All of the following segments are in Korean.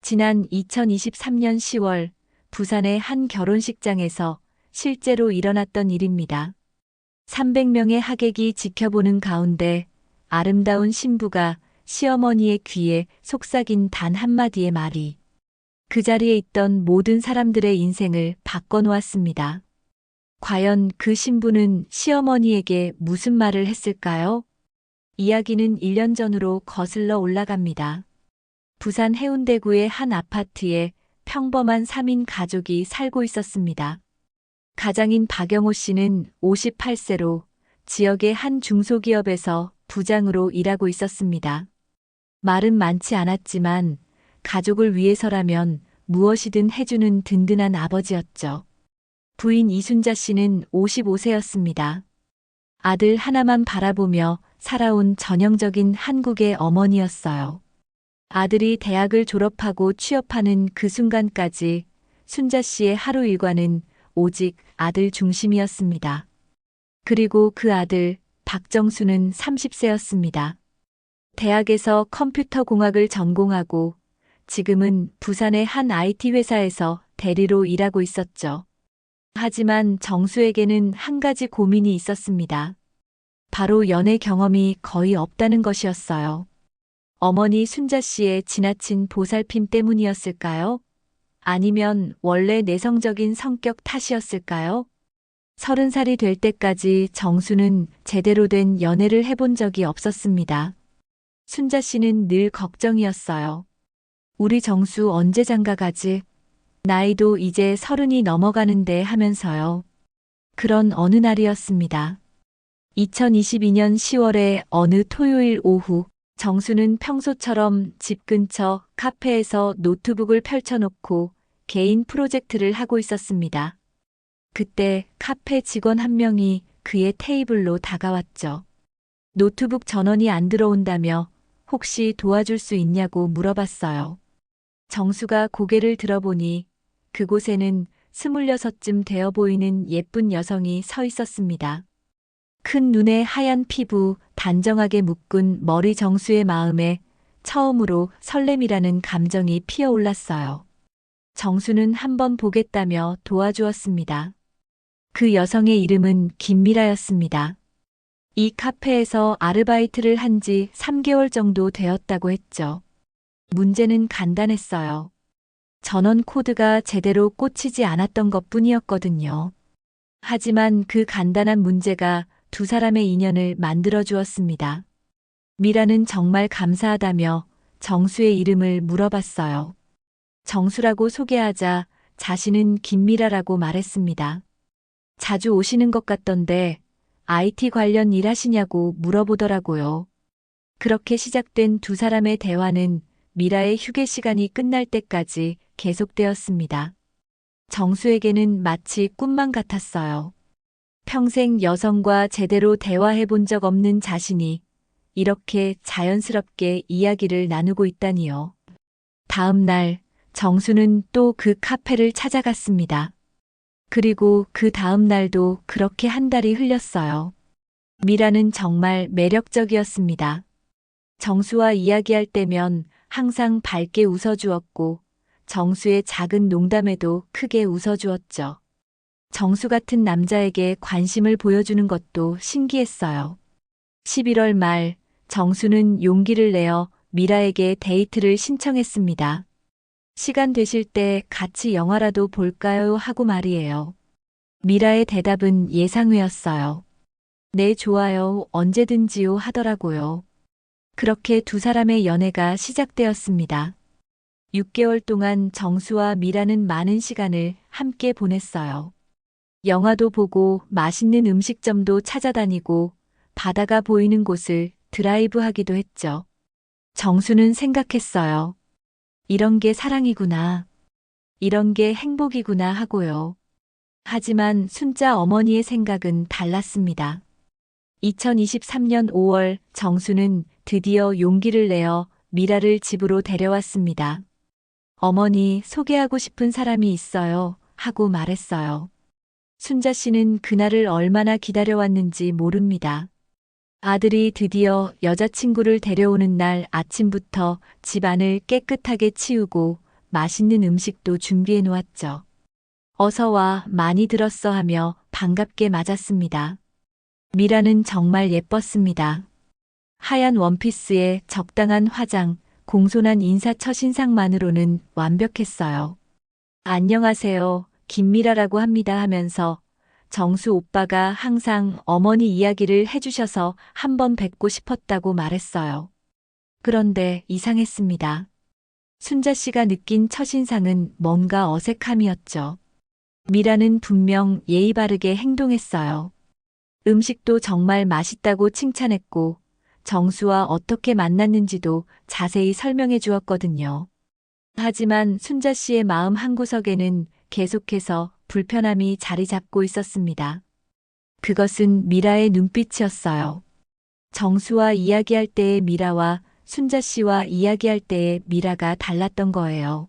지난 2023년 10월 부산의 한 결혼식장에서 실제로 일어났던 일입니다. 300명의 하객이 지켜보는 가운데 아름다운 신부가 시어머니의 귀에 속삭인 단 한마디의 말이 그 자리에 있던 모든 사람들의 인생을 바꿔놓았습니다. 과연 그 신부는 시어머니에게 무슨 말을 했을까요? 이야기는 1년 전으로 거슬러 올라갑니다. 부산 해운대구의 한 아파트에 평범한 3인 가족이 살고 있었습니다. 가장인 박영호 씨는 58세로 지역의 한 중소기업에서 부장으로 일하고 있었습니다. 말은 많지 않았지만 가족을 위해서라면 무엇이든 해주는 든든한 아버지였죠. 부인 이순자 씨는 55세였습니다. 아들 하나만 바라보며 살아온 전형적인 한국의 어머니였어요. 아들이 대학을 졸업하고 취업하는 그 순간까지 순자 씨의 하루 일과는 오직 아들 중심이었습니다. 그리고 그 아들 박정수는 30세였습니다. 대학에서 컴퓨터 공학을 전공하고 지금은 부산의 한 IT 회사에서 대리로 일하고 있었죠. 하지만 정수에게는 한 가지 고민이 있었습니다. 바로 연애 경험이 거의 없다는 것이었어요. 어머니 순자 씨의 지나친 보살핌 때문이었을까요? 아니면 원래 내성적인 성격 탓이었을까요? 30살이 될 때까지 정수는 제대로 된 연애를 해본 적이 없었습니다. 순자 씨는 늘 걱정이었어요. 우리 정수 언제 장가 가지? 나이도 이제 30이 넘어가는데 하면서요. 그런 어느 날이었습니다. 2022년 10월의 어느 토요일 오후, 정수는 평소처럼 집 근처 카페에서 노트북을 펼쳐놓고 개인 프로젝트를 하고 있었습니다. 그때 카페 직원 한 명이 그의 테이블로 다가왔죠. 노트북 전원이 안 들어온다며 혹시 도와줄 수 있냐고 물어봤어요. 정수가 고개를 들어보니 그곳에는 26쯤 되어 보이는 예쁜 여성이 서 있었습니다. 큰 눈에 하얀 피부, 단정하게 묶은 머리. 정수의 마음에 처음으로 설렘이라는 감정이 피어올랐어요. 정수는 한번 보겠다며 도와주었습니다. 그 여성의 이름은 김미라였습니다. 이 카페에서 아르바이트를 한 지 3개월 정도 되었다고 했죠. 문제는 간단했어요. 전원 코드가 제대로 꽂히지 않았던 것뿐이었거든요. 하지만 그 간단한 문제가 두 사람의 인연을 만들어 주었습니다. 미라는 정말 감사하다며 정수의 이름을 물어봤어요. 정수라고 소개하자 자신은 김미라라고 말했습니다. 자주 오시는 것 같던데 IT 관련 일 하시냐고 물어보더라고요. 그렇게 시작된 두 사람의 대화는 미라의 휴게 시간이 끝날 때까지 계속되었습니다. 정수에게는 마치 꿈만 같았어요. 평생 여성과 제대로 대화해 본 적 없는 자신이 이렇게 자연스럽게 이야기를 나누고 있다니요. 다음 날 정수는 또 그 카페를 찾아갔습니다. 그리고 그 다음 날도 그렇게 한 달이 흘렸어요. 미라는 정말 매력적이었습니다. 정수와 이야기할 때면 항상 밝게 웃어주었고 정수의 작은 농담에도 크게 웃어주었죠. 정수 같은 남자에게 관심을 보여주는 것도 신기했어요. 11월 말 정수는 용기를 내어 미라에게 데이트를 신청했습니다. 시간 되실 때 같이 영화라도 볼까요? 하고 말이에요. 미라의 대답은 예상외였어요. 네, 좋아요. 언제든지요 하더라고요. 그렇게 두 사람의 연애가 시작되었습니다. 6개월 동안 정수와 미라는 많은 시간을 함께 보냈어요. 영화도 보고 맛있는 음식점도 찾아다니고 바다가 보이는 곳을 드라이브 하기도 했죠. 정수는 생각했어요. 이런 게 사랑이구나. 이런 게 행복이구나 하고요. 하지만 순자 어머니의 생각은 달랐습니다. 2023년 5월 정수는 드디어 용기를 내어 미라를 집으로 데려왔습니다. 어머니, 소개하고 싶은 사람이 있어요. 하고 말했어요. 순자 씨는 그날을 얼마나 기다려왔는지 모릅니다. 아들이 드디어 여자친구를 데려오는 날 아침부터 집 안을 깨끗하게 치우고 맛있는 음식도 준비해 놓았죠. 어서 와, 많이 들었어 하며 반갑게 맞았습니다. 미라는 정말 예뻤습니다. 하얀 원피스에 적당한 화장, 공손한 인사 첫인상만으로는 완벽했어요. 안녕하세요, 김미라라고 합니다 하면서 정수 오빠가 항상 어머니 이야기를 해주셔서 한번 뵙고 싶었다고 말했어요. 그런데 이상했습니다. 순자 씨가 느낀 첫인상은 뭔가 어색함이었죠. 미라는 분명 예의 바르게 행동했어요. 음식도 정말 맛있다고 칭찬했고, 정수와 어떻게 만났는지도 자세히 설명해 주었거든요. 하지만 순자 씨의 마음 한구석에는 계속해서 불편함이 자리 잡고 있었습니다. 그것은 미라의 눈빛이었어요. 정수와 이야기할 때의 미라와 순자 씨와 이야기할 때의 미라가 달랐던 거예요.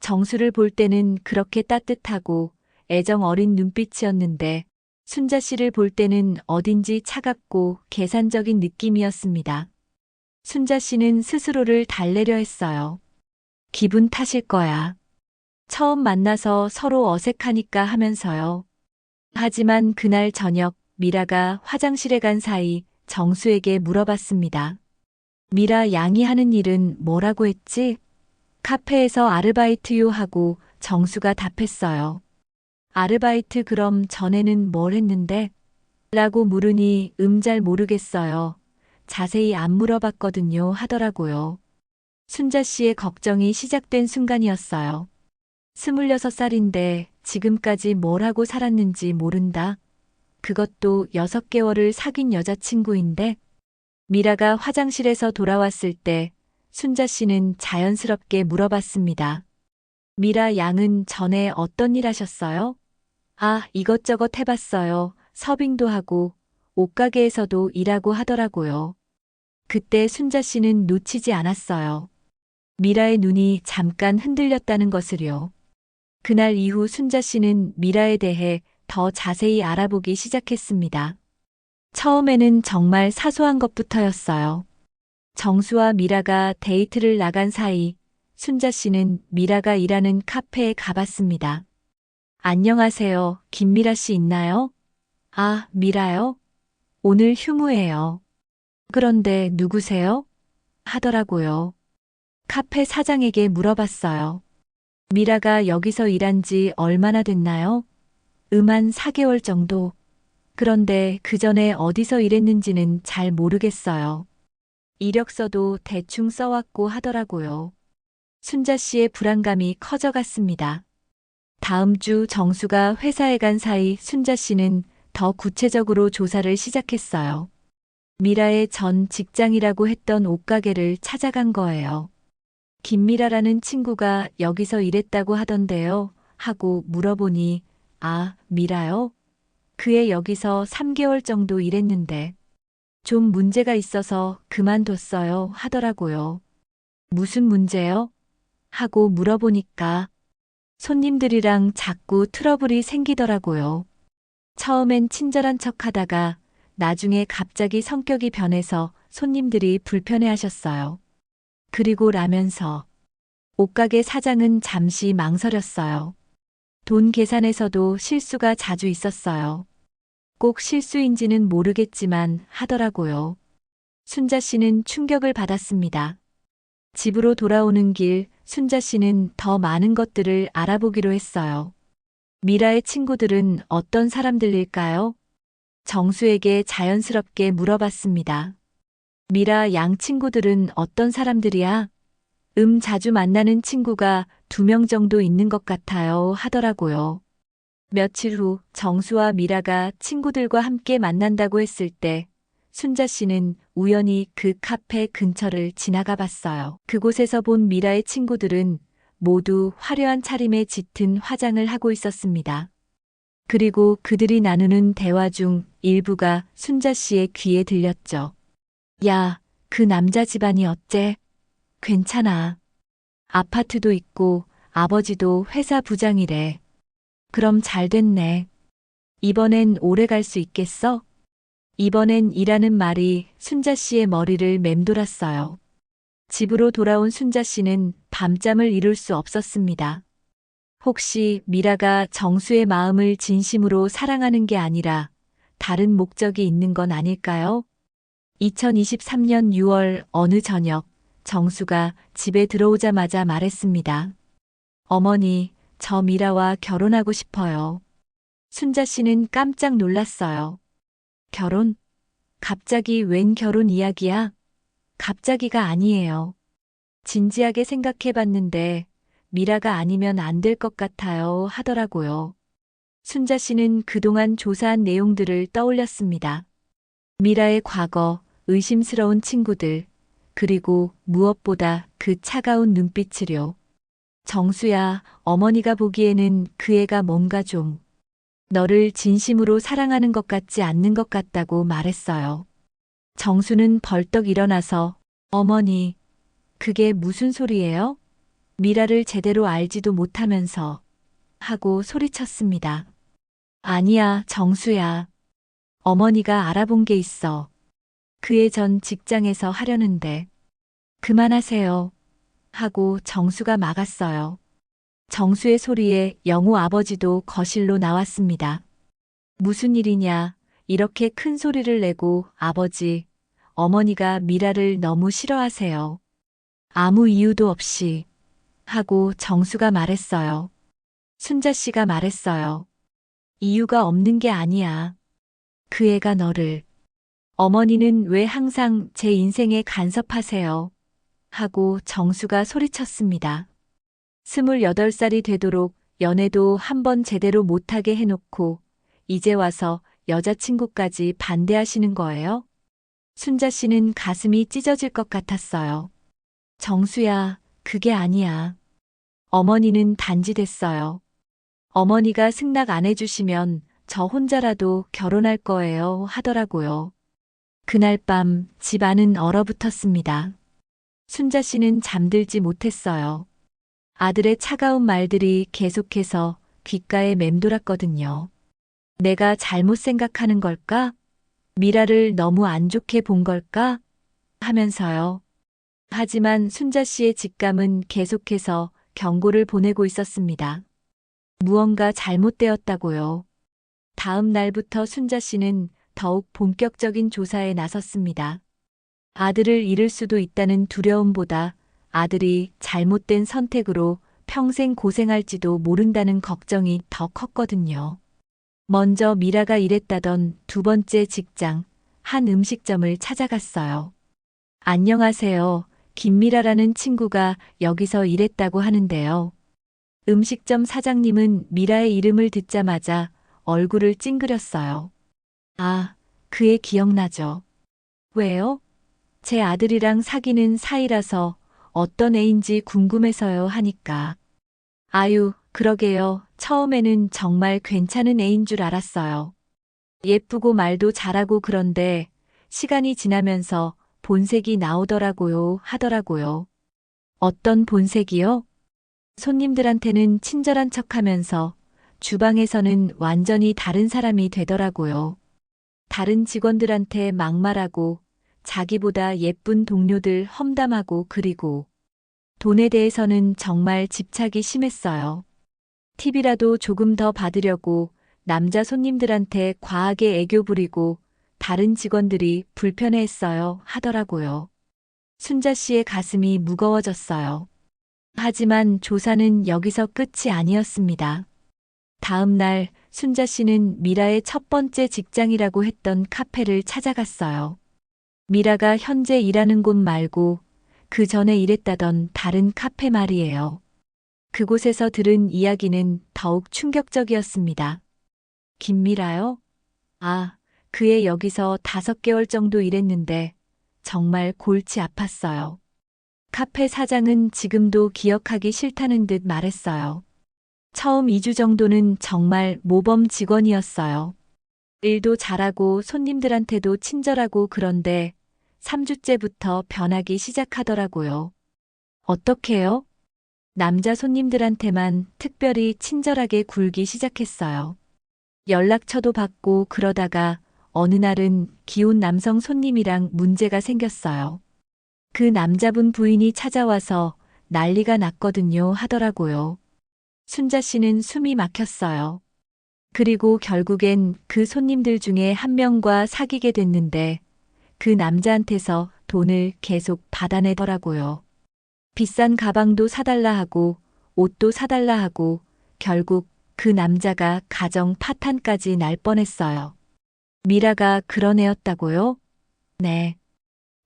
정수를 볼 때는 그렇게 따뜻하고 애정 어린 눈빛이었는데 순자 씨를 볼 때는 어딘지 차갑고 계산적인 느낌이었습니다. 순자 씨는 스스로를 달래려 했어요. 기분 탓일 거야. 처음 만나서 서로 어색하니까 하면서요. 하지만 그날 저녁 미라가 화장실에 간 사이 정수에게 물어봤습니다. 미라 양이 하는 일은 뭐라고 했지? 카페에서 아르바이트요 하고 정수가 답했어요. 아르바이트 그럼 전에는 뭘 했는데? 라고 물으니 잘 모르겠어요. 자세히 안 물어봤거든요 하더라고요. 순자 씨의 걱정이 시작된 순간이었어요. 26살인데 지금까지 뭘 하고 살았는지 모른다. 그것도 6개월을 사귄 여자친구인데 미라가 화장실에서 돌아왔을 때 순자 씨는 자연스럽게 물어봤습니다. 미라 양은 전에 어떤 일 하셨어요? 아, 이것저것 해봤어요. 서빙도 하고 옷가게에서도 일하고 하더라고요. 그때 순자 씨는 놓치지 않았어요. 미라의 눈이 잠깐 흔들렸다는 것을요. 그날 이후 순자 씨는 미라에 대해 더 자세히 알아보기 시작했습니다. 처음에는 정말 사소한 것부터였어요. 정수와 미라가 데이트를 나간 사이 순자 씨는 미라가 일하는 카페에 가봤습니다. 안녕하세요. 김미라 씨 있나요? 아, 미라요? 오늘 휴무예요. 그런데 누구세요? 하더라고요. 카페 사장에게 물어봤어요. 미라가 여기서 일한 지 얼마나 됐나요? 한 4개월 정도. 그런데 그 전에 어디서 일했는지는 잘 모르겠어요. 이력서도 대충 써왔고 하더라고요. 순자 씨의 불안감이 커져갔습니다. 다음 주 정수가 회사에 간 사이 순자 씨는 더 구체적으로 조사를 시작했어요. 미라의 전 직장이라고 했던 옷가게를 찾아간 거예요. 김미라라는 친구가 여기서 일했다고 하던데요. 하고 물어보니, 아, 미라요? 그애 여기서 3개월 정도 일했는데 좀 문제가 있어서 그만뒀어요 하더라고요. 무슨 문제요? 하고 물어보니까 손님들이랑 자꾸 트러블이 생기더라고요. 처음엔 친절한 척 하다가 나중에 갑자기 성격이 변해서 손님들이 불편해하셨어요. 그리고 라면서 옷가게 사장은 잠시 망설였어요. 돈 계산에서도 실수가 자주 있었어요. 꼭 실수인지는 모르겠지만 하더라고요. 순자 씨는 충격을 받았습니다. 집으로 돌아오는 길 순자 씨는 더 많은 것들을 알아보기로 했어요. 미라의 친구들은 어떤 사람들일까요? 정수에게 자연스럽게 물어봤습니다. 미라 양 친구들은 어떤 사람들이야? 자주 만나는 친구가 2명 정도 있는 것 같아요 하더라고요. 며칠 후 정수와 미라가 친구들과 함께 만난다고 했을 때 순자 씨는 우연히 그 카페 근처를 지나가 봤어요. 그곳에서 본 미라의 친구들은 모두 화려한 차림에 짙은 화장을 하고 있었습니다. 그리고 그들이 나누는 대화 중 일부가 순자 씨의 귀에 들렸죠. 야, 그 남자 집안이 어째? 괜찮아. 아파트도 있고 아버지도 회사 부장이래. 그럼 잘 됐네. 이번엔 오래 갈 수 있겠어? 이번엔 이라는 말이 순자 씨의 머리를 맴돌았어요. 집으로 돌아온 순자 씨는 밤잠을 이룰 수 없었습니다. 혹시 미라가 정수의 마음을 진심으로 사랑하는 게 아니라 다른 목적이 있는 건 아닐까요? 2023년 6월 어느 저녁, 정수가 집에 들어오자마자 말했습니다. 어머니, 저 미라와 결혼하고 싶어요. 순자 씨는 깜짝 놀랐어요. 결혼? 갑자기 웬 결혼 이야기야? 갑자기가 아니에요. 진지하게 생각해 봤는데 미라가 아니면 안 될 것 같아요 하더라고요. 순자 씨는 그동안 조사한 내용들을 떠올렸습니다. 미라의 과거, 의심스러운 친구들, 그리고 무엇보다 그 차가운 눈빛을요. 정수야, 어머니가 보기에는 그 애가 뭔가 좀 너를 진심으로 사랑하는 것 같지 않는 것 같다고 말했어요. 정수는 벌떡 일어나서 어머니, 그게 무슨 소리예요? 미라를 제대로 알지도 못하면서 하고 소리쳤습니다. 아니야, 정수야. 어머니가 알아본 게 있어. 그애 전 직장에서 하려는데. 그만하세요. 하고 정수가 막았어요. 정수의 소리에 영우 아버지도 거실로 나왔습니다. 무슨 일이냐, 이렇게 큰 소리를 내고 아버지, 어머니가 미라를 너무 싫어하세요. 아무 이유도 없이. 하고 정수가 말했어요. 순자 씨가 말했어요. 이유가 없는 게 아니야. 그 애가 너를. 어머니는 왜 항상 제 인생에 간섭하세요? 하고 정수가 소리쳤습니다. 28살이 되도록 연애도 한 번 제대로 못하게 해놓고 이제 와서 여자친구까지 반대하시는 거예요? 순자 씨는 가슴이 찢어질 것 같았어요. 정수야, 그게 아니야. 어머니는 단지 됐어요. 어머니가 승낙 안 해주시면 저 혼자라도 결혼할 거예요 하더라고요. 그날 밤 집 안은 얼어붙었습니다. 순자 씨는 잠들지 못했어요. 아들의 차가운 말들이 계속해서 귓가에 맴돌았거든요. 내가 잘못 생각하는 걸까? 미라를 너무 안 좋게 본 걸까? 하면서요. 하지만 순자 씨의 직감은 계속해서 경고를 보내고 있었습니다. 무언가 잘못되었다고요. 다음 날부터 순자 씨는 더욱 본격적인 조사에 나섰습니다. 아들을 잃을 수도 있다는 두려움보다 아들이 잘못된 선택으로 평생 고생할지도 모른다는 걱정이 더 컸거든요. 먼저 미라가 일했다던 두 번째 직장, 한 음식점을 찾아갔어요. 안녕하세요. 김미라라는 친구가 여기서 일했다고 하는데요. 음식점 사장님은 미라의 이름을 듣자마자 얼굴을 찡그렸어요. 아, 그 애 기억나죠? 왜요? 제 아들이랑 사귀는 사이라서 어떤 애인지 궁금해서요 하니까. 아유, 그러게요. 처음에는 정말 괜찮은 애인 줄 알았어요. 예쁘고 말도 잘하고 그런데 시간이 지나면서 본색이 나오더라고요 하더라고요. 어떤 본색이요? 손님들한테는 친절한 척하면서 주방에서는 완전히 다른 사람이 되더라고요. 다른 직원들한테 막말하고 자기보다 예쁜 동료들 험담하고 그리고 돈에 대해서는 정말 집착이 심했어요. 팁이라도 조금 더 받으려고 남자 손님들한테 과하게 애교 부리고 다른 직원들이 불편해했어요 하더라고요. 순자 씨의 가슴이 무거워졌어요. 하지만 조사는 여기서 끝이 아니었습니다. 다음 날 순자 씨는 미라의 첫 번째 직장이라고 했던 카페를 찾아갔어요. 미라가 현재 일하는 곳 말고 그 전에 일했다던 다른 카페 말이에요. 그곳에서 들은 이야기는 더욱 충격적이었습니다. 김미라요? 아, 그애 여기서 5개월 정도 일했는데 정말 골치 아팠어요. 카페 사장은 지금도 기억하기 싫다는 듯 말했어요. 처음 2주 정도는 정말 모범 직원이었어요. 일도 잘하고 손님들한테도 친절하고 그런데 3주째부터 변하기 시작하더라고요. 어떻게요? 남자 손님들한테만 특별히 친절하게 굴기 시작했어요. 연락처도 받고 그러다가 어느 날은 기혼 남성 손님이랑 문제가 생겼어요. 그 남자분 부인이 찾아와서 난리가 났거든요 하더라고요. 순자 씨는 숨이 막혔어요. 그리고 결국엔 그 손님들 중에 한 명과 사귀게 됐는데 그 남자한테서 돈을 계속 받아내더라고요. 비싼 가방도 사달라 하고 옷도 사달라 하고 결국 그 남자가 가정 파탄까지 날 뻔했어요. 미라가 그런 애였다고요? 네.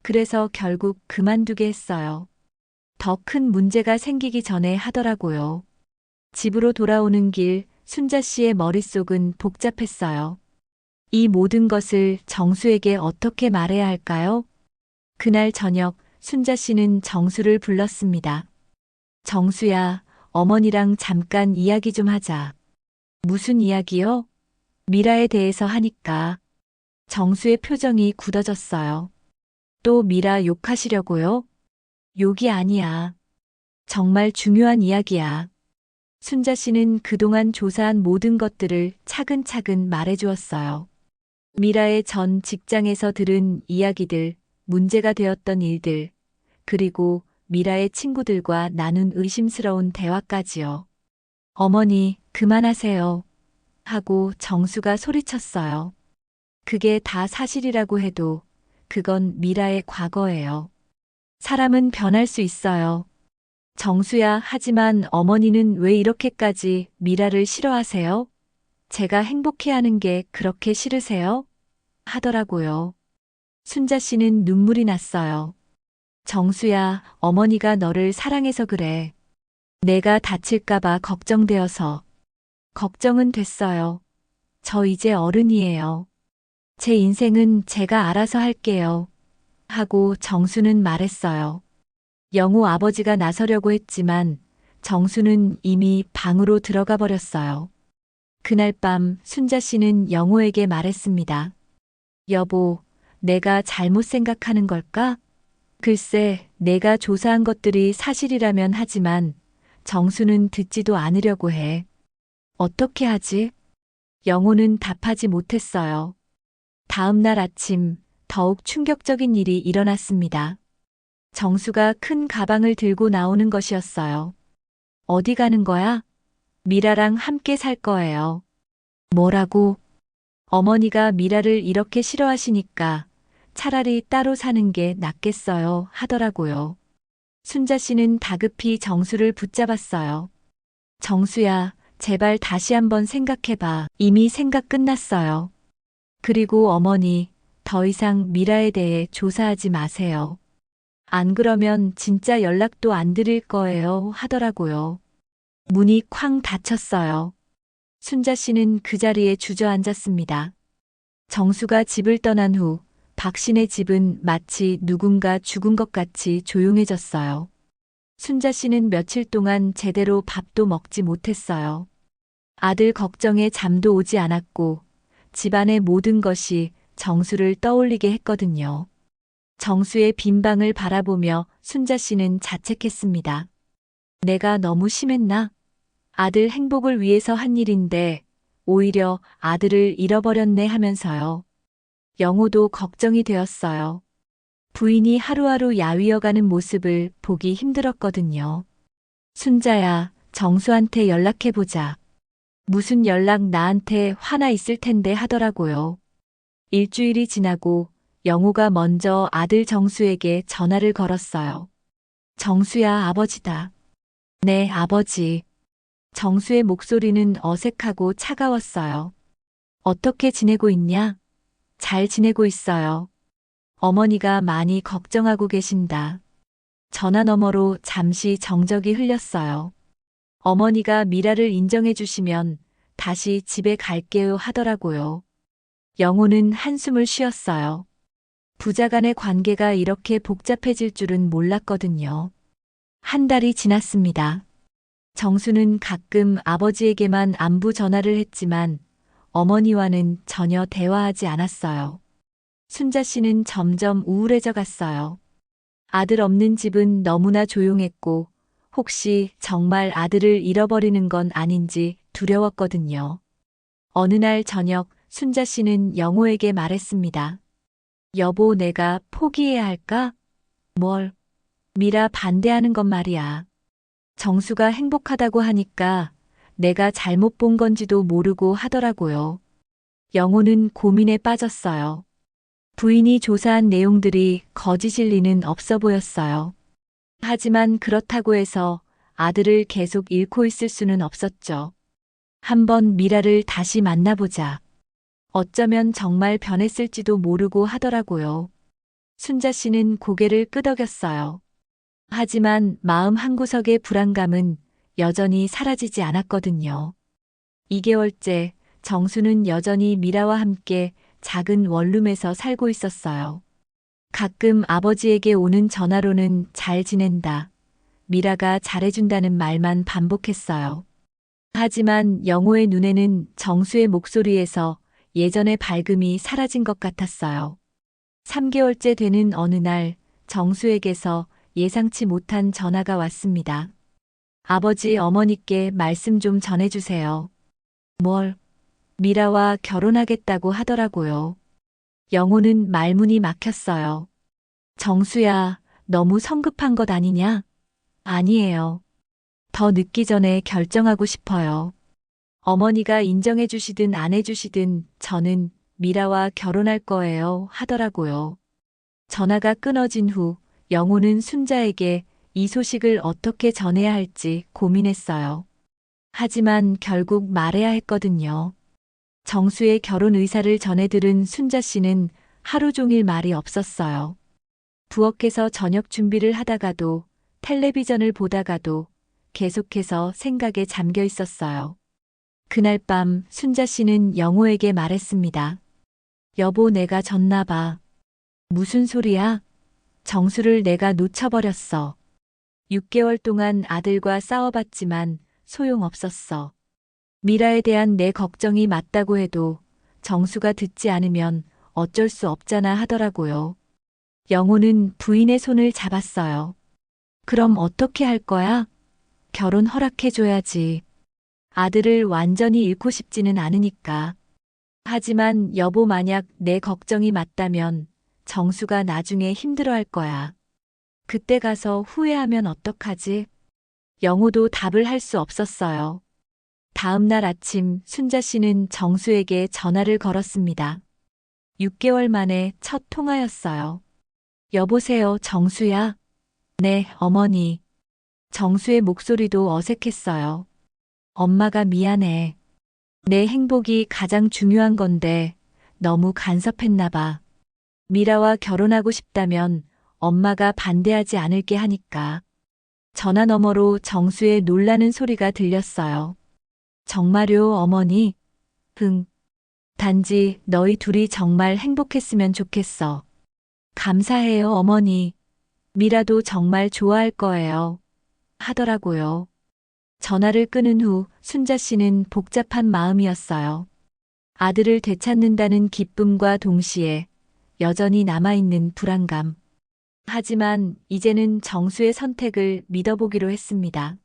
그래서 결국 그만두게 했어요. 더 큰 문제가 생기기 전에 하더라고요. 집으로 돌아오는 길 순자 씨의 머릿속은 복잡했어요. 이 모든 것을 정수에게 어떻게 말해야 할까요? 그날 저녁 순자 씨는 정수를 불렀습니다. 정수야, 어머니랑 잠깐 이야기 좀 하자. 무슨 이야기요? 미라에 대해서 하니까. 정수의 표정이 굳어졌어요. 또 미라 욕하시려고요? 욕이 아니야. 정말 중요한 이야기야. 순자 씨는 그동안 조사한 모든 것들을 차근차근 말해주었어요. 미라의 전 직장에서 들은 이야기들, 문제가 되었던 일들, 그리고 미라의 친구들과 나눈 의심스러운 대화까지요. 어머니, 그만하세요. 하고 정수가 소리쳤어요. 그게 다 사실이라고 해도 그건 미라의 과거예요. 사람은 변할 수 있어요. 정수야, 하지만 어머니는 왜 이렇게까지 미라를 싫어하세요? 제가 행복해하는 게 그렇게 싫으세요? 하더라고요. 순자 씨는 눈물이 났어요. 정수야, 어머니가 너를 사랑해서 그래. 내가 다칠까봐 걱정되어서. 걱정은 됐어요. 저 이제 어른이에요. 제 인생은 제가 알아서 할게요. 하고 정수는 말했어요. 영호 아버지가 나서려고 했지만 정수는 이미 방으로 들어가 버렸어요. 그날 밤 순자 씨는 영호에게 말했습니다. 여보, 내가 잘못 생각하는 걸까? 글쎄, 내가 조사한 것들이 사실이라면 하지만 정수는 듣지도 않으려고 해. 어떻게 하지? 영호는 답하지 못했어요. 다음 날 아침, 더욱 충격적인 일이 일어났습니다. 정수가 큰 가방을 들고 나오는 것이었어요. 어디 가는 거야? 미라랑 함께 살 거예요. 뭐라고? 어머니가 미라를 이렇게 싫어하시니까 차라리 따로 사는 게 낫겠어요 하더라고요. 순자 씨는 다급히 정수를 붙잡았어요. 정수야, 제발 다시 한번 생각해봐. 이미 생각 끝났어요. 그리고 어머니, 더 이상 미라에 대해 조사하지 마세요. 안 그러면 진짜 연락도 안 드릴 거예요 하더라고요. 문이 쾅 닫혔어요. 순자 씨는 그 자리에 주저앉았습니다. 정수가 집을 떠난 후 박신의 집은 마치 누군가 죽은 것 같이 조용해졌어요. 순자 씨는 며칠 동안 제대로 밥도 먹지 못했어요. 아들 걱정에 잠도 오지 않았고 집안의 모든 것이 정수를 떠올리게 했거든요. 정수의 빈 방을 바라보며 순자 씨는 자책했습니다. 내가 너무 심했나? 아들 행복을 위해서 한 일인데 오히려 아들을 잃어버렸네 하면서요. 영호도 걱정이 되었어요. 부인이 하루하루 야위어가는 모습을 보기 힘들었거든요. 순자야, 정수한테 연락해보자. 무슨 연락 나한테 화나 있을 텐데 하더라고요. 일주일이 지나고 영호가 먼저 아들 정수에게 전화를 걸었어요. 정수야, 아버지다. 네, 아버지. 정수의 목소리는 어색하고 차가웠어요. 어떻게 지내고 있냐? 잘 지내고 있어요. 어머니가 많이 걱정하고 계신다. 전화 너머로 잠시 정적이 흘렸어요. 어머니가 미라를 인정해 주시면 다시 집에 갈게요 하더라고요. 영호는 한숨을 쉬었어요. 부자 간의 관계가 이렇게 복잡해질 줄은 몰랐거든요. 한 달이 지났습니다. 정수는 가끔 아버지에게만 안부 전화를 했지만 어머니와는 전혀 대화하지 않았어요. 순자 씨는 점점 우울해져 갔어요. 아들 없는 집은 너무나 조용했고 혹시 정말 아들을 잃어버리는 건 아닌지 두려웠거든요. 어느 날 저녁 순자 씨는 영호에게 말했습니다. 여보, 내가 포기해야 할까? 뭘? 미라 반대하는 건 말이야. 정수가 행복하다고 하니까 내가 잘못 본 건지도 모르고 하더라고요. 영호는 고민에 빠졌어요. 부인이 조사한 내용들이 거짓일 리는 없어 보였어요. 하지만 그렇다고 해서 아들을 계속 잃고 있을 수는 없었죠. 한번 미라를 다시 만나보자. 어쩌면 정말 변했을지도 모르고 하더라고요. 순자 씨는 고개를 끄덕였어요. 하지만 마음 한구석의 불안감은 여전히 사라지지 않았거든요. 2개월째 정수는 여전히 미라와 함께 작은 원룸에서 살고 있었어요. 가끔 아버지에게 오는 전화로는 잘 지낸다. 미라가 잘해준다는 말만 반복했어요. 하지만 영호의 눈에는 정수의 목소리에서 예전의 밝음이 사라진 것 같았어요. 3개월째 되는 어느 날 정수에게서 예상치 못한 전화가 왔습니다. 아버지 어머니께 말씀 좀 전해주세요. 뭘? 미라와 결혼하겠다고 하더라고요. 영호는 말문이 막혔어요. 정수야, 너무 성급한 것 아니냐? 아니에요. 더 늦기 전에 결정하고 싶어요. 어머니가 인정해 주시든 안 해주시든 저는 미라와 결혼할 거예요 하더라고요. 전화가 끊어진 후 영호는 순자에게 이 소식을 어떻게 전해야 할지 고민했어요. 하지만 결국 말해야 했거든요. 정수의 결혼 의사를 전해 들은 순자 씨는 하루 종일 말이 없었어요. 부엌에서 저녁 준비를 하다가도 텔레비전을 보다가도 계속해서 생각에 잠겨 있었어요. 그날 밤 순자 씨는 영호에게 말했습니다. 여보, 내가 졌나 봐. 무슨 소리야? 정수를 내가 놓쳐버렸어. 6개월 동안 아들과 싸워봤지만 소용없었어. 미라에 대한 내 걱정이 맞다고 해도 정수가 듣지 않으면 어쩔 수 없잖아 하더라고요. 영호는 부인의 손을 잡았어요. 그럼 어떻게 할 거야? 결혼 허락해줘야지. 아들을 완전히 잃고 싶지는 않으니까. 하지만 여보, 만약 내 걱정이 맞다면 정수가 나중에 힘들어할 거야. 그때 가서 후회하면 어떡하지? 영호도 답을 할 수 없었어요. 다음 날 아침 순자 씨는 정수에게 전화를 걸었습니다. 6개월 만에 첫 통화였어요. 여보세요, 정수야? 네, 어머니. 정수의 목소리도 어색했어요. 엄마가 미안해. 내 행복이 가장 중요한 건데 너무 간섭했나 봐. 미라와 결혼하고 싶다면 엄마가 반대하지 않을게 하니까. 전화 너머로 정수의 놀라는 소리가 들렸어요. 정말요, 어머니? 응. 단지 너희 둘이 정말 행복했으면 좋겠어. 감사해요, 어머니. 미라도 정말 좋아할 거예요. 하더라고요. 전화를 끊은 후 순자 씨는 복잡한 마음이었어요. 아들을 되찾는다는 기쁨과 동시에 여전히 남아있는 불안감. 하지만 이제는 정수의 선택을 믿어보기로 했습니다.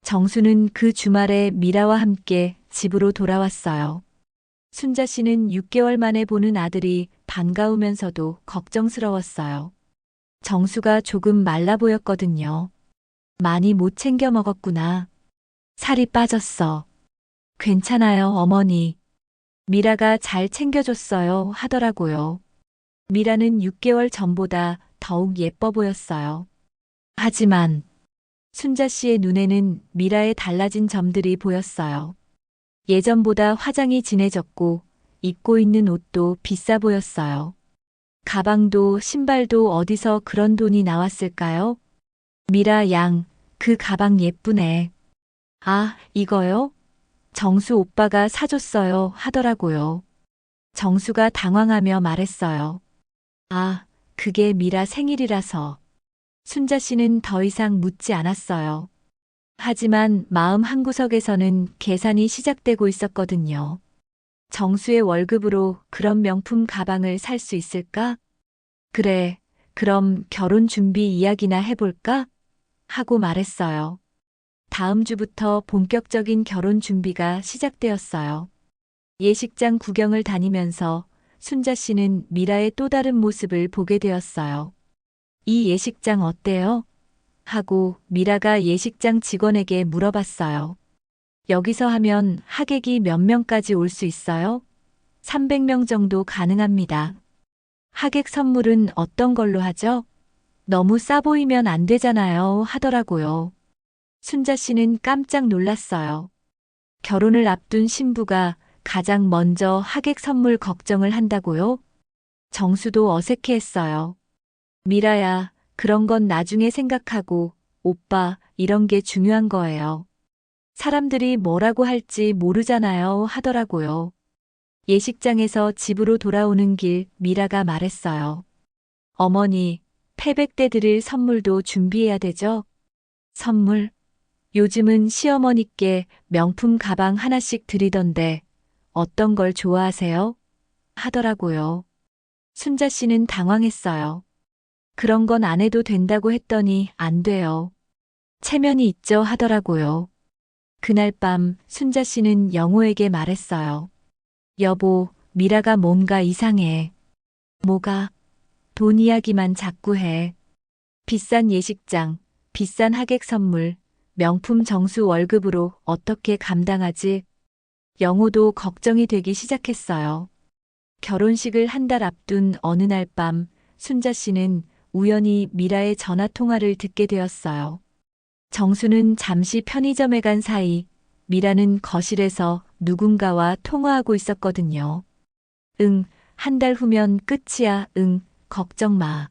정수는 그 주말에 미라와 함께 집으로 돌아왔어요. 순자 씨는 6개월 만에 보는 아들이 반가우면서도 걱정스러웠어요. 정수가 조금 말라 보였거든요. 많이 못 챙겨 먹었구나. 살이 빠졌어. 괜찮아요, 어머니. 미라가 잘 챙겨줬어요 하더라고요. 미라는 6개월 전보다 더욱 예뻐 보였어요. 하지만 순자 씨의 눈에는 미라의 달라진 점들이 보였어요. 예전보다 화장이 진해졌고 입고 있는 옷도 비싸 보였어요. 가방도 신발도 어디서 그런 돈이 나왔을까요? 미라 양, 그 가방 예쁘네. 아, 이거요? 정수 오빠가 사줬어요 하더라고요. 정수가 당황하며 말했어요. 아, 그게 미라 생일이라서. 순자 씨는 더 이상 묻지 않았어요. 하지만 마음 한구석에서는 계산이 시작되고 있었거든요. 정수의 월급으로 그런 명품 가방을 살 수 있을까? 그래, 그럼 결혼 준비 이야기나 해볼까? 하고 말했어요. 다음 주부터 본격적인 결혼 준비가 시작되었어요. 예식장 구경을 다니면서 순자 씨는 미라의 또 다른 모습을 보게 되었어요. 이 예식장 어때요? 하고 미라가 예식장 직원에게 물어봤어요. 여기서 하면 하객이 몇 명까지 올 수 있어요? 300명 정도 가능합니다. 하객 선물은 어떤 걸로 하죠? 너무 싸 보이면 안 되잖아요 하더라고요. 순자 씨는 깜짝 놀랐어요. 결혼을 앞둔 신부가 가장 먼저 하객 선물 걱정을 한다고요? 정수도 어색해했어요. 미라야, 그런 건 나중에 생각하고, 오빠, 이런 게 중요한 거예요. 사람들이 뭐라고 할지 모르잖아요 하더라고요. 예식장에서 집으로 돌아오는 길 미라가 말했어요. 어머니, 패백 때 드릴 선물도 준비해야 되죠? 선물? 요즘은 시어머니께 명품 가방 하나씩 드리던데 어떤 걸 좋아하세요? 하더라고요. 순자 씨는 당황했어요. 그런 건 안 해도 된다고 했더니 안 돼요. 체면이 있죠 하더라고요. 그날 밤 순자 씨는 영호에게 말했어요. 여보, 미라가 뭔가 이상해. 뭐가? 돈 이야기만 자꾸 해. 비싼 예식장, 비싼 하객 선물, 명품 정수 월급으로 어떻게 감당하지? 영호도 걱정이 되기 시작했어요. 결혼식을 한 달 앞둔 어느 날 밤, 순자 씨는 우연히 미라의 전화 통화를 듣게 되었어요. 정수는 잠시 편의점에 간 사이, 미라는 거실에서 누군가와 통화하고 있었거든요. 응, 한 달 후면 끝이야, 응, 걱정 마.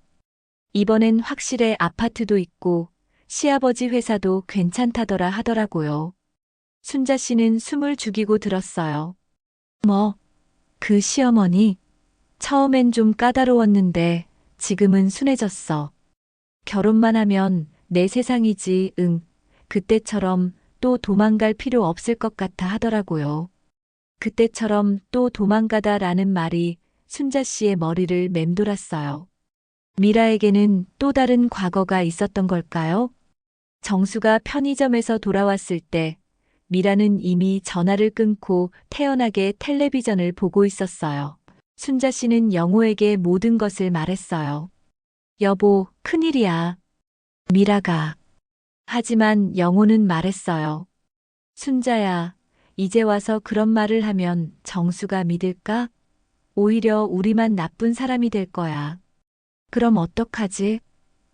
이번엔 확실해 아파트도 있고, 시아버지 회사도 괜찮다더라 하더라고요. 순자 씨는 숨을 죽이고 들었어요. 뭐, 그 시어머니? 처음엔 좀 까다로웠는데, 지금은 순해졌어. 결혼만 하면 내 세상이지, 응. 그때처럼 또 도망갈 필요 없을 것 같아 하더라고요. 그때처럼 또 도망가다라는 말이 순자 씨의 머리를 맴돌았어요. 미라에게는 또 다른 과거가 있었던 걸까요? 정수가 편의점에서 돌아왔을 때 미라는 이미 전화를 끊고 태연하게 텔레비전을 보고 있었어요. 순자 씨는 영호에게 모든 것을 말했어요. 여보, 큰일이야. 미라가. 하지만 영호는 말했어요. 순자야, 이제 와서 그런 말을 하면 정수가 믿을까? 오히려 우리만 나쁜 사람이 될 거야. 그럼 어떡하지?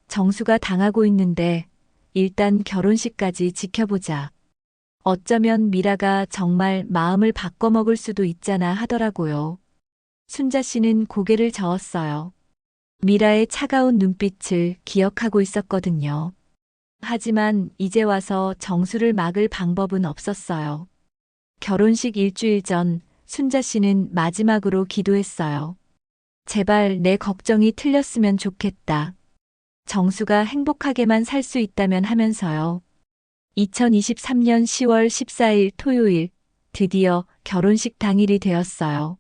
정수가 당하고 있는데 일단 결혼식까지 지켜보자. 어쩌면 미라가 정말 마음을 바꿔먹을 수도 있잖아 하더라고요. 순자 씨는 고개를 저었어요. 미라의 차가운 눈빛을 기억하고 있었거든요. 하지만 이제 와서 정수를 막을 방법은 없었어요. 결혼식 일주일 전 순자 씨는 마지막으로 기도했어요. 제발 내 걱정이 틀렸으면 좋겠다. 정수가 행복하게만 살 수 있다면 하면서요. 2023년 10월 14일 토요일, 드디어 결혼식 당일이 되었어요.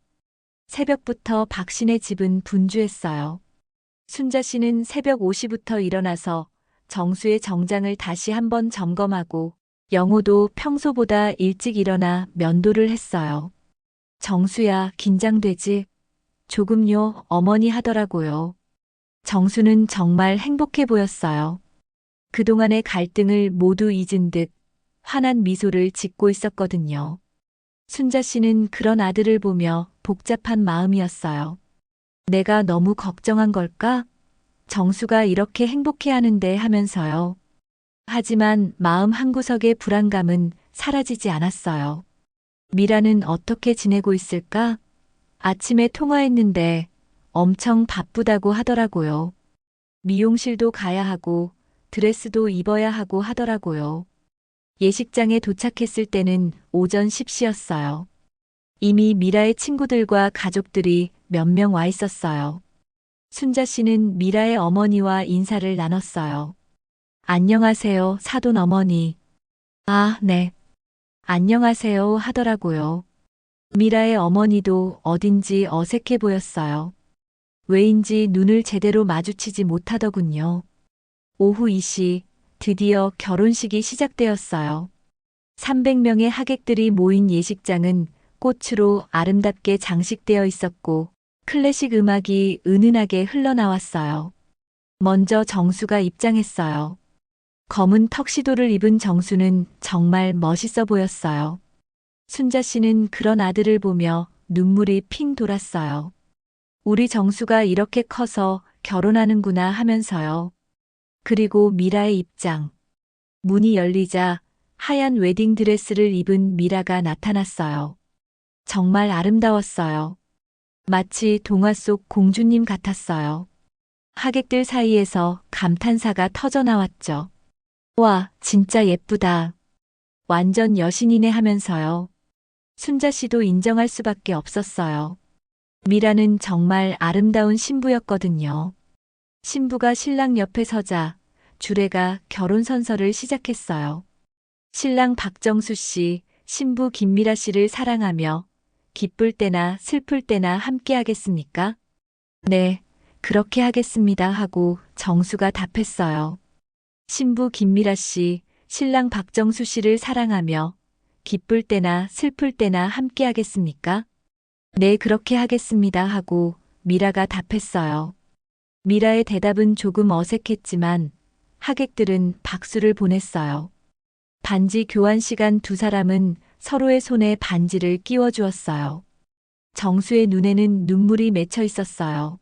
새벽부터 박신의 집은 분주했어요. 순자 씨는 새벽 5시부터 일어나서 정수의 정장을 다시 한번 점검하고 영호도 평소보다 일찍 일어나 면도를 했어요. 정수야, 긴장되지? 조금요, 어머니 하더라고요. 정수는 정말 행복해 보였어요. 그동안의 갈등을 모두 잊은 듯 환한 미소를 짓고 있었거든요. 순자 씨는 그런 아들을 보며 복잡한 마음이었어요. 내가 너무 걱정한 걸까? 정수가 이렇게 행복해 하는데 하면서요. 하지만 마음 한구석의 불안감은 사라지지 않았어요. 미라는 어떻게 지내고 있을까? 아침에 통화했는데 엄청 바쁘다고 하더라고요. 미용실도 가야 하고 드레스도 입어야 하고 하더라고요. 예식장에 도착했을 때는 오전 10시였어요. 이미 미라의 친구들과 가족들이 몇 명 와 있었어요. 순자 씨는 미라의 어머니와 인사를 나눴어요. 안녕하세요, 사돈 어머니. 아, 네. 안녕하세요 하더라고요. 미라의 어머니도 어딘지 어색해 보였어요. 왜인지 눈을 제대로 마주치지 못하더군요. 오후 2시, 드디어 결혼식이 시작되었어요. 300명의 하객들이 모인 예식장은 꽃으로 아름답게 장식되어 있었고, 클래식 음악이 은은하게 흘러나왔어요. 먼저 정수가 입장했어요. 검은 턱시도를 입은 정수는 정말 멋있어 보였어요. 순자 씨는 그런 아들을 보며 눈물이 핑 돌았어요. 우리 정수가 이렇게 커서 결혼하는구나 하면서요. 그리고 미라의 입장. 문이 열리자 하얀 웨딩드레스를 입은 미라가 나타났어요. 정말 아름다웠어요. 마치 동화 속 공주님 같았어요. 하객들 사이에서 감탄사가 터져나왔죠. 와, 진짜 예쁘다. 완전 여신이네 하면서요. 순자 씨도 인정할 수밖에 없었어요. 미라는 정말 아름다운 신부였거든요. 신부가 신랑 옆에 서자 주례가 결혼 선서를 시작했어요. 신랑 박정수 씨, 신부 김미라 씨를 사랑하며 기쁠 때나 슬플 때나 함께 하겠습니까? 네, 그렇게 하겠습니다 하고 정수가 답했어요. 신부 김미라 씨, 신랑 박정수 씨를 사랑하며 기쁠 때나 슬플 때나 함께 하겠습니까? 네, 그렇게 하겠습니다 하고 미라가 답했어요. 미라의 대답은 조금 어색했지만 하객들은 박수를 보냈어요. 반지 교환 시간 두 사람은 서로의 손에 반지를 끼워 주었어요. 정수의 눈에는 눈물이 맺혀 있었어요.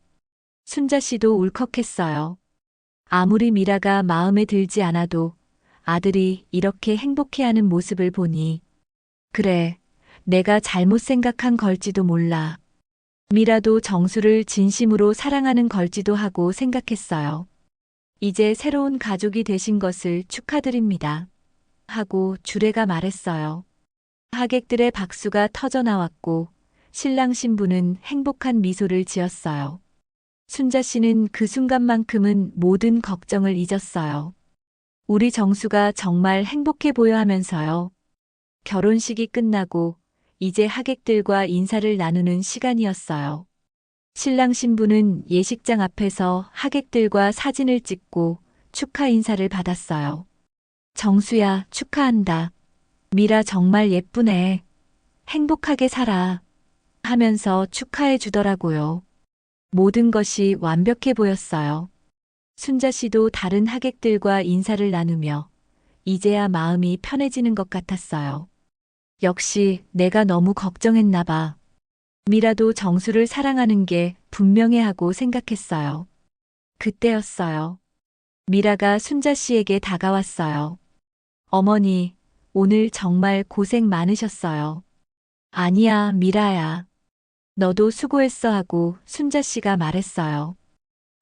순자 씨도 울컥했어요. 아무리 미라가 마음에 들지 않아도 아들이 이렇게 행복해하는 모습을 보니 그래, 내가 잘못 생각한 걸지도 몰라. 미라도 정수를 진심으로 사랑하는 걸지도 하고 생각했어요. 이제 새로운 가족이 되신 것을 축하드립니다. 하고 주례가 말했어요. 하객들의 박수가 터져 나왔고 신랑 신부는 행복한 미소를 지었어요. 순자 씨는 그 순간만큼은 모든 걱정을 잊었어요. 우리 정수가 정말 행복해 보여 하면서요. 결혼식이 끝나고 이제 하객들과 인사를 나누는 시간이었어요. 신랑 신부는 예식장 앞에서 하객들과 사진을 찍고 축하 인사를 받았어요. 정수야, 축하한다. 미라 정말 예쁘네. 행복하게 살아. 하면서 축하해 주더라고요. 모든 것이 완벽해 보였어요. 순자 씨도 다른 하객들과 인사를 나누며 이제야 마음이 편해지는 것 같았어요. 역시 내가 너무 걱정했나 봐. 미라도 정수를 사랑하는 게 분명해 하고 생각했어요. 그때였어요. 미라가 순자 씨에게 다가왔어요. 어머니, 오늘 정말 고생 많으셨어요. 아니야, 미라야. 너도 수고했어 하고 순자 씨가 말했어요.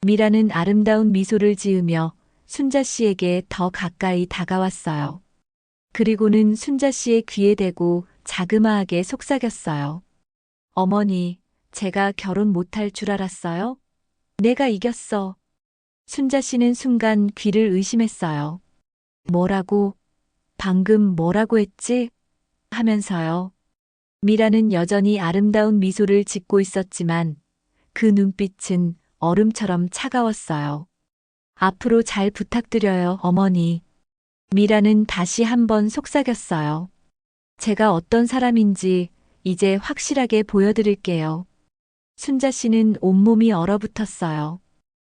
미라는 아름다운 미소를 지으며 순자 씨에게 더 가까이 다가왔어요. 그리고는 순자 씨의 귀에 대고 자그마하게 속삭였어요. 어머니, 제가 결혼 못할 줄 알았어요? 내가 이겼어. 순자 씨는 순간 귀를 의심했어요. 뭐라고? 방금 뭐라고 했지? 하면서요. 미라는 여전히 아름다운 미소를 짓고 있었지만 그 눈빛은 얼음처럼 차가웠어요. 앞으로 잘 부탁드려요, 어머니. 미라는 다시 한번 속삭였어요. 제가 어떤 사람인지 이제 확실하게 보여드릴게요. 순자 씨는 온몸이 얼어붙었어요.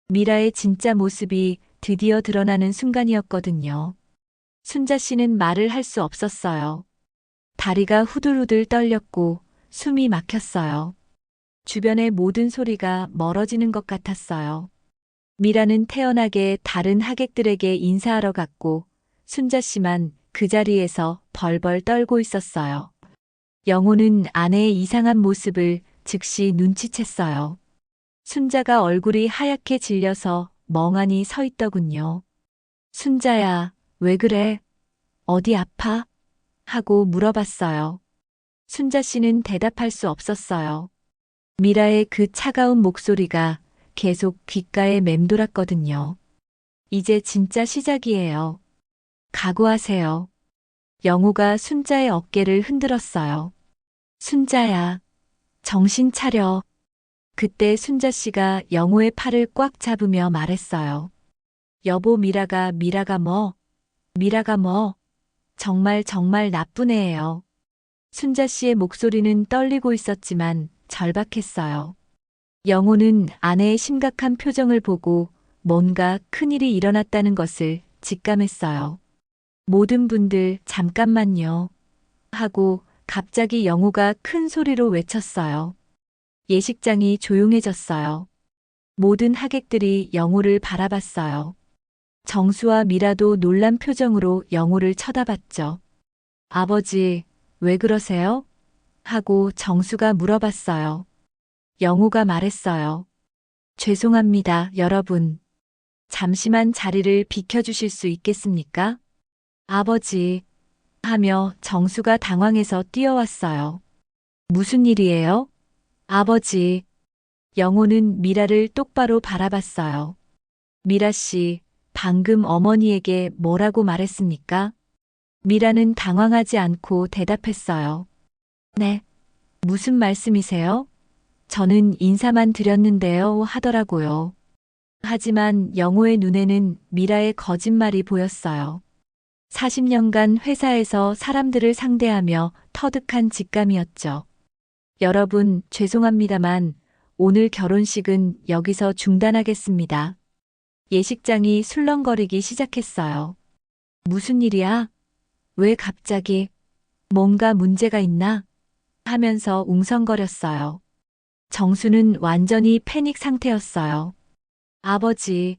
미라의 진짜 모습이 드디어 드러나는 순간이었거든요. 순자 씨는 말을 할 수 없었어요. 다리가 후들후들 떨렸고 숨이 막혔어요. 주변의 모든 소리가 멀어지는 것 같았어요. 미라는 태연하게 다른 하객들에게 인사하러 갔고 순자 씨만 그 자리에서 벌벌 떨고 있었어요. 영호는 아내의 이상한 모습을 즉시 눈치챘어요. 순자가 얼굴이 하얗게 질려서 멍하니 서 있더군요. 순자야, 왜 그래? 어디 아파? 하고 물어봤어요. 순자 씨는 대답할 수 없었어요. 미라의 그 차가운 목소리가 계속 귓가에 맴돌았거든요. 이제 진짜 시작이에요. 각오하세요. 영호가 순자의 어깨를 흔들었어요. 순자야, 정신 차려. 그때 순자 씨가 영호의 팔을 꽉 잡으며 말했어요. 여보, 미라가 뭐? 미라가 뭐? 정말 나쁜 애예요. 순자 씨의 목소리는 떨리고 있었지만 절박했어요. 영호는 아내의 심각한 표정을 보고 뭔가 큰일이 일어났다는 것을 직감했어요. 모든 분들 잠깐만요. 하고 갑자기 영호가 큰 소리로 외쳤어요. 예식장이 조용해졌어요. 모든 하객들이 영호를 바라봤어요. 정수와 미라도 놀란 표정으로 영호를 쳐다봤죠. 아버지, 왜 그러세요? 하고 정수가 물어봤어요. 영호가 말했어요. 죄송합니다, 여러분. 잠시만 자리를 비켜주실 수 있겠습니까? 아버지, 하며 정수가 당황해서 뛰어왔어요. 무슨 일이에요? 아버지. 영호는 미라를 똑바로 바라봤어요. 미라 씨, 방금 어머니에게 뭐라고 말했습니까? 미라는 당황하지 않고 대답했어요. 네. 무슨 말씀이세요? 저는 인사만 드렸는데요 하더라고요. 하지만 영호의 눈에는 미라의 거짓말이 보였어요. 40년간 회사에서 사람들을 상대하며 터득한 직감이었죠. 여러분, 죄송합니다만 오늘 결혼식은 여기서 중단하겠습니다. 예식장이 술렁거리기 시작했어요. 무슨 일이야? 왜 갑자기? 뭔가 문제가 있나? 하면서 웅성거렸어요. 정수는 완전히 패닉 상태였어요. 아버지,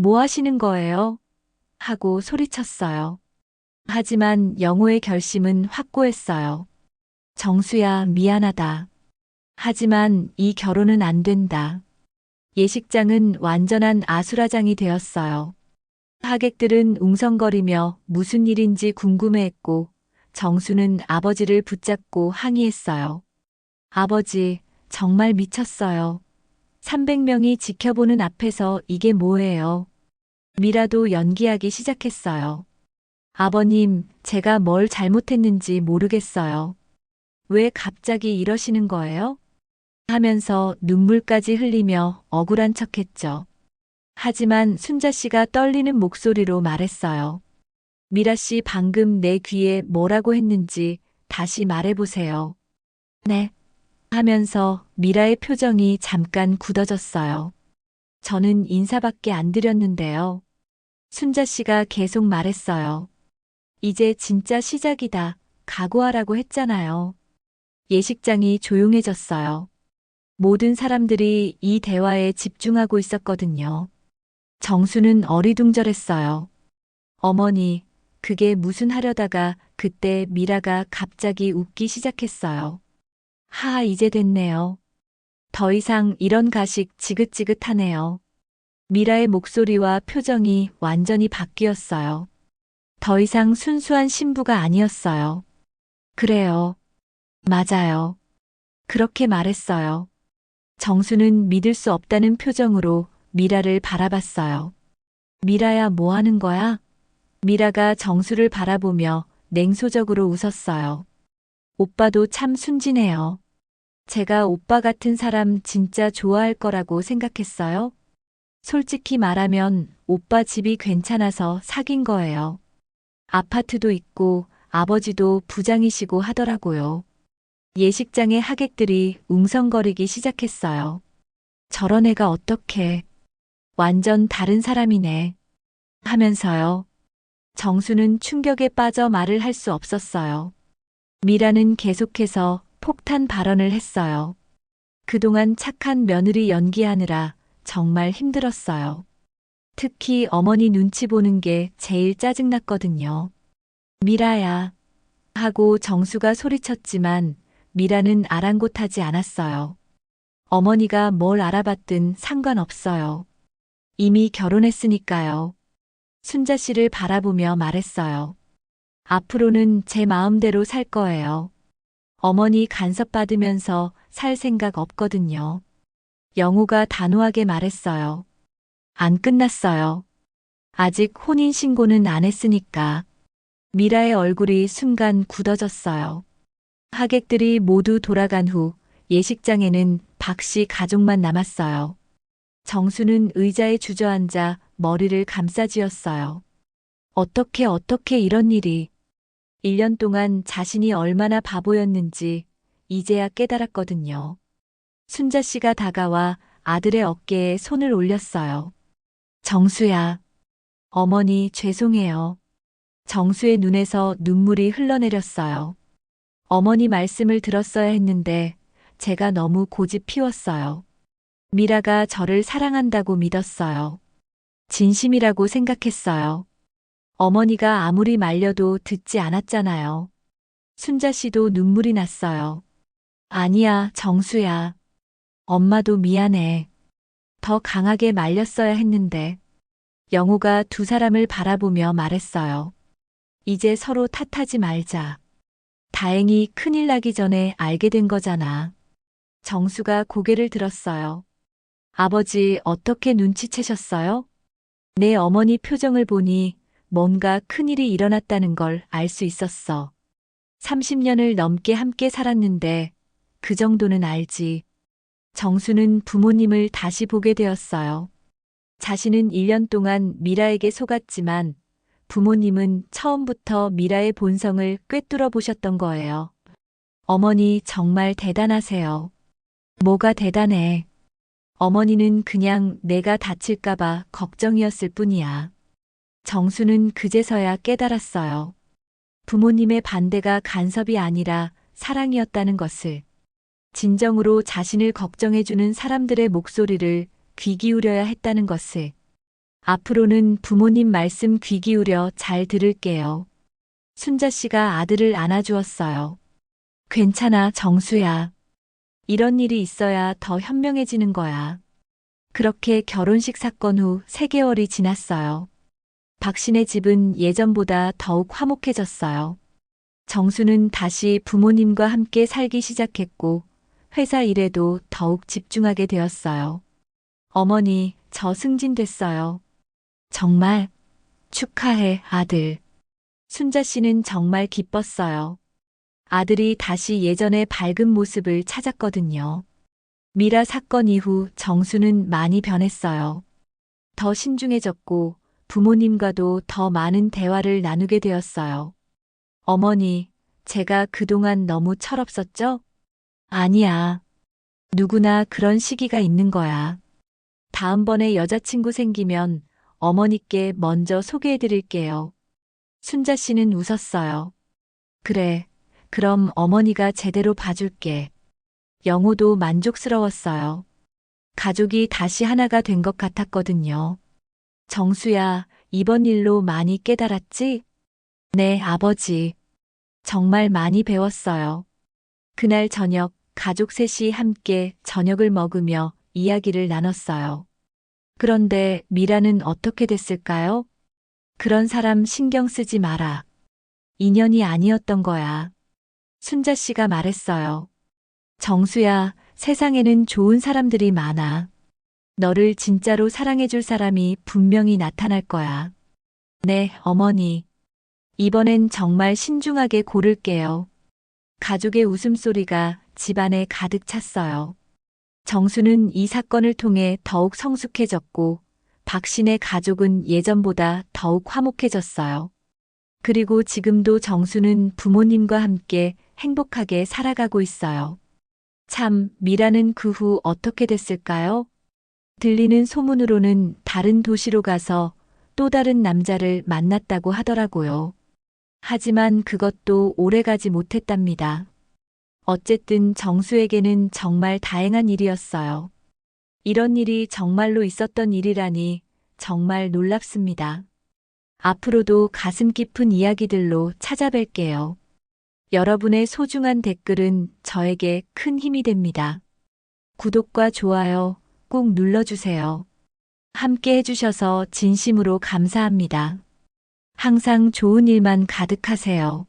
뭐 하시는 거예요? 하고 소리쳤어요. 하지만 영호의 결심은 확고했어요. 정수야, 미안하다. 하지만 이 결혼은 안 된다. 예식장은 완전한 아수라장이 되었어요. 하객들은 웅성거리며 무슨 일인지 궁금해했고, 정수는 아버지를 붙잡고 항의했어요. 아버지, 정말 미쳤어요. 300명이 지켜보는 앞에서 이게 뭐예요? 미라도 연기하기 시작했어요. 아버님, 제가 뭘 잘못했는지 모르겠어요. 왜 갑자기 이러시는 거예요? 하면서 눈물까지 흘리며 억울한 척했죠. 하지만 순자 씨가 떨리는 목소리로 말했어요. 미라 씨 방금 내 귀에 뭐라고 했는지 다시 말해보세요. 네. 하면서 미라의 표정이 잠깐 굳어졌어요. 저는 인사밖에 안 드렸는데요. 순자 씨가 계속 말했어요. 이제 진짜 시작이다. 각오하라고 했잖아요. 예식장이 조용해졌어요. 모든 사람들이 이 대화에 집중하고 있었거든요. 정수는 어리둥절했어요. 어머니, 그게 무슨 하려다가 그때 미라가 갑자기 웃기 시작했어요. 하하, 이제 됐네요. 더 이상 이런 가식 지긋지긋하네요. 미라의 목소리와 표정이 완전히 바뀌었어요. 더 이상 순수한 신부가 아니었어요. 그래요. 맞아요. 그렇게 말했어요. 정수는 믿을 수 없다는 표정으로 미라를 바라봤어요. 미라야, 뭐 하는 거야? 미라가 정수를 바라보며 냉소적으로 웃었어요. 오빠도 참 순진해요. 제가 오빠 같은 사람 진짜 좋아할 거라고 생각했어요? 솔직히 말하면 오빠 집이 괜찮아서 사귄 거예요. 아파트도 있고 아버지도 부장이시고 하더라고요. 예식장의 하객들이 웅성거리기 시작했어요. 저런 애가 어떻게 완전 다른 사람이네 하면서요. 정수는 충격에 빠져 말을 할 수 없었어요. 미라는 계속해서 폭탄 발언을 했어요. 그동안 착한 며느리 연기하느라 정말 힘들었어요. 특히 어머니 눈치 보는 게 제일 짜증났거든요. 미라야 하고 정수가 소리쳤지만 미라는 아랑곳하지 않았어요. 어머니가 뭘 알아봤든 상관없어요. 이미 결혼했으니까요. 순자 씨를 바라보며 말했어요. 앞으로는 제 마음대로 살 거예요. 어머니 간섭받으면서 살 생각 없거든요. 영호가 단호하게 말했어요. 안 끝났어요. 아직 혼인신고는 안 했으니까. 미라의 얼굴이 순간 굳어졌어요. 하객들이 모두 돌아간 후 예식장에는 박씨 가족만 남았어요. 정수는 의자에 주저앉아 머리를 감싸쥐었어요. 어떻게 이런 일이. 1년 동안 자신이 얼마나 바보였는지 이제야 깨달았거든요. 순자 씨가 다가와 아들의 어깨에 손을 올렸어요. 정수야. 어머니 죄송해요. 정수의 눈에서 눈물이 흘러내렸어요. 어머니 말씀을 들었어야 했는데 제가 너무 고집 피웠어요. 미라가 저를 사랑한다고 믿었어요. 진심이라고 생각했어요. 어머니가 아무리 말려도 듣지 않았잖아요. 순자 씨도 눈물이 났어요. 아니야, 정수야. 엄마도 미안해. 더 강하게 말렸어야 했는데. 영호가 두 사람을 바라보며 말했어요. 이제 서로 탓하지 말자. 다행히 큰일 나기 전에 알게 된 거잖아. 정수가 고개를 들었어요. 아버지 어떻게 눈치채셨어요? 내 어머니 표정을 보니 뭔가 큰일이 일어났다는 걸 알 수 있었어. 30년을 넘게 함께 살았는데 그 정도는 알지. 정수는 부모님을 다시 보게 되었어요. 자신은 1년 동안 미라에게 속았지만 부모님은 처음부터 미라의 본성을 꿰뚫어 보셨던 거예요. 어머니 정말 대단하세요. 뭐가 대단해. 어머니는 그냥 내가 다칠까봐 걱정이었을 뿐이야. 정수는 그제서야 깨달았어요. 부모님의 반대가 간섭이 아니라 사랑이었다는 것을. 진정으로 자신을 걱정해주는 사람들의 목소리를 귀 기울여야 했다는 것을. 앞으로는 부모님 말씀 귀 기울여 잘 들을게요. 순자 씨가 아들을 안아주었어요. 괜찮아, 정수야. 이런 일이 있어야 더 현명해지는 거야. 그렇게 결혼식 사건 후 3개월이 지났어요. 박신의 집은 예전보다 더욱 화목해졌어요. 정수는 다시 부모님과 함께 살기 시작했고 회사 일에도 더욱 집중하게 되었어요. 어머니, 저 승진됐어요. 정말 축하해, 아들. 순자 씨는 정말 기뻤어요. 아들이 다시 예전의 밝은 모습을 찾았거든요. 미라 사건 이후 정수는 많이 변했어요. 더 신중해졌고 부모님과도 더 많은 대화를 나누게 되었어요. 어머니, 제가 그동안 너무 철없었죠? 아니야. 누구나 그런 시기가 있는 거야. 다음번에 여자친구 생기면 어머니께 먼저 소개해 드릴게요. 순자 씨는 웃었어요. 그래, 그럼 어머니가 제대로 봐줄게. 영호도 만족스러웠어요. 가족이 다시 하나가 된 것 같았거든요. 정수야, 이번 일로 많이 깨달았지? 네, 아버지. 정말 많이 배웠어요. 그날 저녁, 가족 셋이 함께 저녁을 먹으며 이야기를 나눴어요. 그런데 미라는 어떻게 됐을까요? 그런 사람 신경 쓰지 마라. 인연이 아니었던 거야. 순자 씨가 말했어요. 정수야, 세상에는 좋은 사람들이 많아. 너를 진짜로 사랑해줄 사람이 분명히 나타날 거야. 네, 어머니. 이번엔 정말 신중하게 고를게요. 가족의 웃음소리가 집안에 가득 찼어요. 정수는 이 사건을 통해 더욱 성숙해졌고 박신의 가족은 예전보다 더욱 화목해졌어요. 그리고 지금도 정수는 부모님과 함께 행복하게 살아가고 있어요. 참, 미라는 그 후 어떻게 됐을까요? 들리는 소문으로는 다른 도시로 가서 또 다른 남자를 만났다고 하더라고요. 하지만 그것도 오래가지 못했답니다. 어쨌든 정수에게는 정말 다행한 일이었어요. 이런 일이 정말로 있었던 일이라니 정말 놀랍습니다. 앞으로도 가슴 깊은 이야기들로 찾아뵐게요. 여러분의 소중한 댓글은 저에게 큰 힘이 됩니다. 구독과 좋아요 꼭 눌러주세요. 함께 해주셔서 진심으로 감사합니다. 항상 좋은 일만 가득하세요.